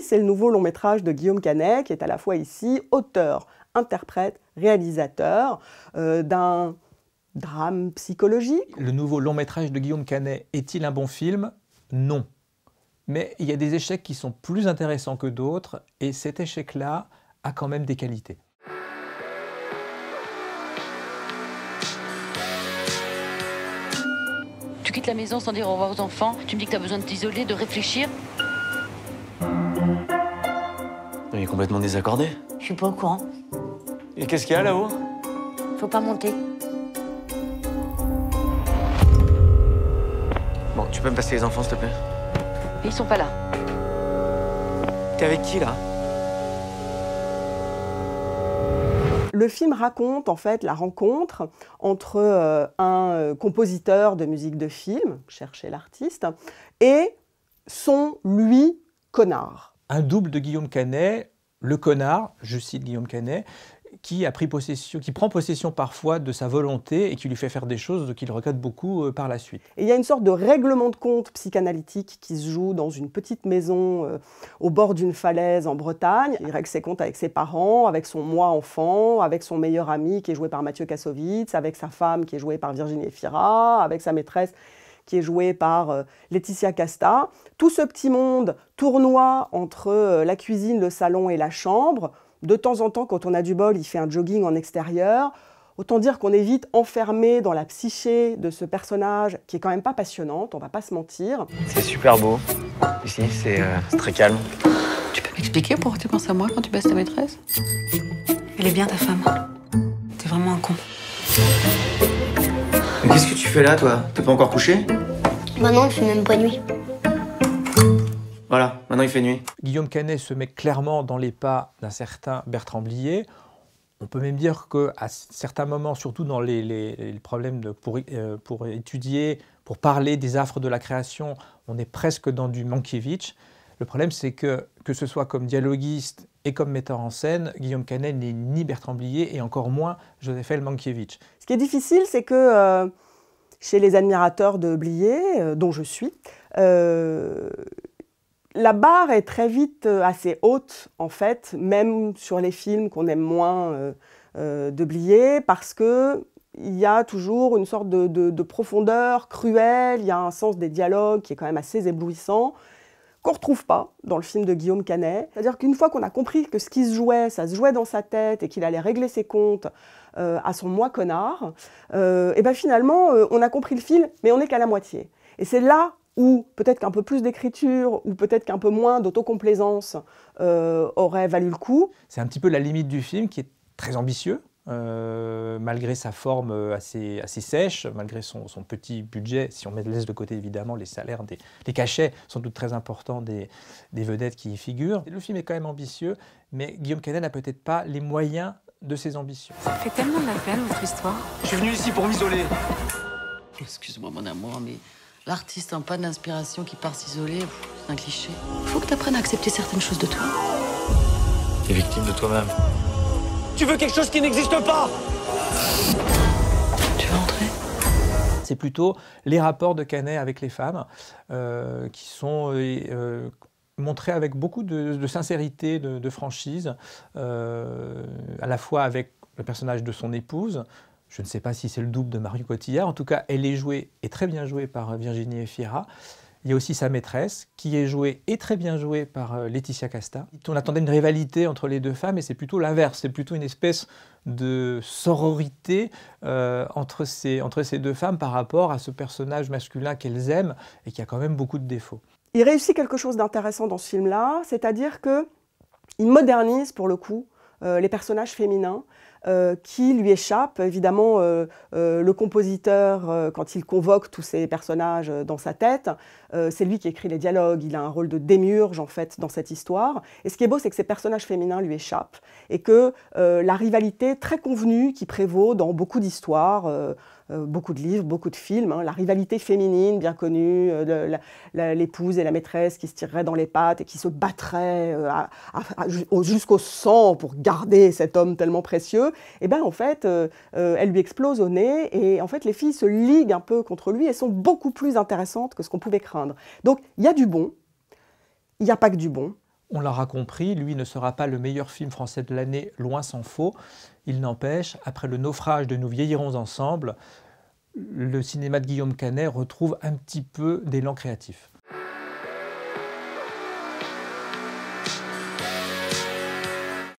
c'est le nouveau long métrage de Guillaume Canet, qui est à la fois ici auteur, interprète, réalisateur d'un drame psychologique. Le nouveau long métrage de Guillaume Canet est-il un bon film? Non. Mais il y a des échecs qui sont plus intéressants que d'autres, et cet échec-là a quand même des qualités. Tu quittes la maison sans dire au revoir aux enfants, tu me dis que tu as besoin de t'isoler, de réfléchir. Il est complètement désaccordé. Je suis pas au courant. Et qu'est-ce qu'il y a là-haut? Faut pas monter. Bon, tu peux me passer les enfants, s'il te plaît? Et ils sont pas là. T'es avec qui, là? Le film raconte en fait la rencontre entre un compositeur de musique de film, cherchez l'artiste, et son lui connard. Un double de Guillaume Canet, le connard, je cite Guillaume Canet, qui prend possession parfois de sa volonté et qui lui fait faire des choses qu'il regrette beaucoup par la suite. Et il y a une sorte de règlement de compte psychanalytique qui se joue dans une petite maison au bord d'une falaise en Bretagne. Il règle ses comptes avec ses parents, avec son moi enfant, avec son meilleur ami qui est joué par Mathieu Kassovitz, avec sa femme qui est jouée par Virginie Efira, avec sa maîtresse qui est jouée par Laetitia Casta. Tout ce petit monde tournoie entre la cuisine, le salon et la chambre. De temps en temps, quand on a du bol, il fait un jogging en extérieur. Autant dire qu'on est vite enfermé dans la psyché de ce personnage qui est quand même pas passionnante, on va pas se mentir. C'est super beau. Ici, c'est très calme. Tu peux m'expliquer pourquoi tu penses à moi quand tu baisses ta maîtresse? Elle est bien ta femme. T'es vraiment un con. Mais qu'est-ce que tu fais là, toi? T'es pas encore couché? Maintenant, il fait même pas nuit. Voilà, maintenant il fait nuit. Guillaume Canet se met clairement dans les pas d'un certain Bertrand Blier. On peut même dire qu'à certains moments, surtout dans les problèmes pour étudier, pour parler des affres de la création, on est presque dans du Mankiewicz. Le problème, c'est que ce soit comme dialoguiste et comme metteur en scène, Guillaume Canet n'est ni Bertrand Blier et encore moins Joseph L. Mankiewicz. Ce qui est difficile, c'est que chez les admirateurs de Blier, dont je suis, la barre est très vite assez haute, en fait, même sur les films qu'on aime moins de Blier, parce qu'il y a toujours une sorte de profondeur cruelle, il y a un sens des dialogues qui est quand même assez éblouissant, qu'on ne retrouve pas dans le film de Guillaume Canet. C'est-à-dire qu'une fois qu'on a compris que ce qui se jouait, ça se jouait dans sa tête et qu'il allait régler ses comptes à son moi connard, et ben finalement, on a compris le film, mais on n'est qu'à la moitié. Et c'est là où peut-être qu'un peu plus d'écriture, ou peut-être qu'un peu moins d'autocomplaisance aurait valu le coup. C'est un petit peu la limite du film qui est très ambitieux, malgré sa forme assez sèche, malgré son petit budget, si on laisse de côté évidemment les salaires, les cachets sont tous très importants des vedettes qui y figurent. Le film est quand même ambitieux, mais Guillaume Canet n'a peut-être pas les moyens de ses ambitions. Ça fait tellement de la peine, votre histoire. Je suis venu ici pour m'isoler. Excuse-moi mon amour, mais l'artiste en panne d'inspiration qui part s'isoler, c'est un cliché. Faut que tu apprennes à accepter certaines choses de toi. T'es victime de toi-même. Tu veux quelque chose qui n'existe pas? Tu veux entrer? C'est plutôt les rapports de Canet avec les femmes qui sont montrés avec beaucoup de sincérité, de franchise, à la fois avec le personnage de son épouse. Je ne sais pas si c'est le double de Marion Cotillard. En tout cas, elle est jouée et très bien jouée par Virginie Efira. Il y a aussi sa maîtresse, qui est jouée et très bien jouée par Laetitia Casta. On attendait une rivalité entre les deux femmes, et c'est plutôt l'inverse. C'est plutôt une espèce de sororité entre ces deux femmes par rapport à ce personnage masculin qu'elles aiment et qui a quand même beaucoup de défauts. Il réussit quelque chose d'intéressant dans ce film-là, c'est-à-dire qu'il modernise pour le coup les personnages féminins qui lui échappent. Évidemment, le compositeur, quand il convoque tous ces personnages dans sa tête, c'est lui qui écrit les dialogues, il a un rôle de démiurge en fait dans cette histoire. Et ce qui est beau, c'est que ces personnages féminins lui échappent et que la rivalité très convenue qui prévaut dans beaucoup d'histoires, beaucoup de livres, beaucoup de films, hein, la rivalité féminine bien connue, l'épouse et la maîtresse qui se tireraient dans les pattes et qui se battraient jusqu'au sang pour garder cet homme tellement précieux, et bien en fait, elle lui explose au nez et en fait les filles se liguent un peu contre lui et sont beaucoup plus intéressantes que ce qu'on pouvait craindre. Donc il y a du bon, il n'y a pas que du bon. On l'aura compris, lui ne sera pas le meilleur film français de l'année, loin s'en faut. Il n'empêche, après le naufrage de Nous vieillirons ensemble, le cinéma de Guillaume Canet retrouve un petit peu d'élan créatif.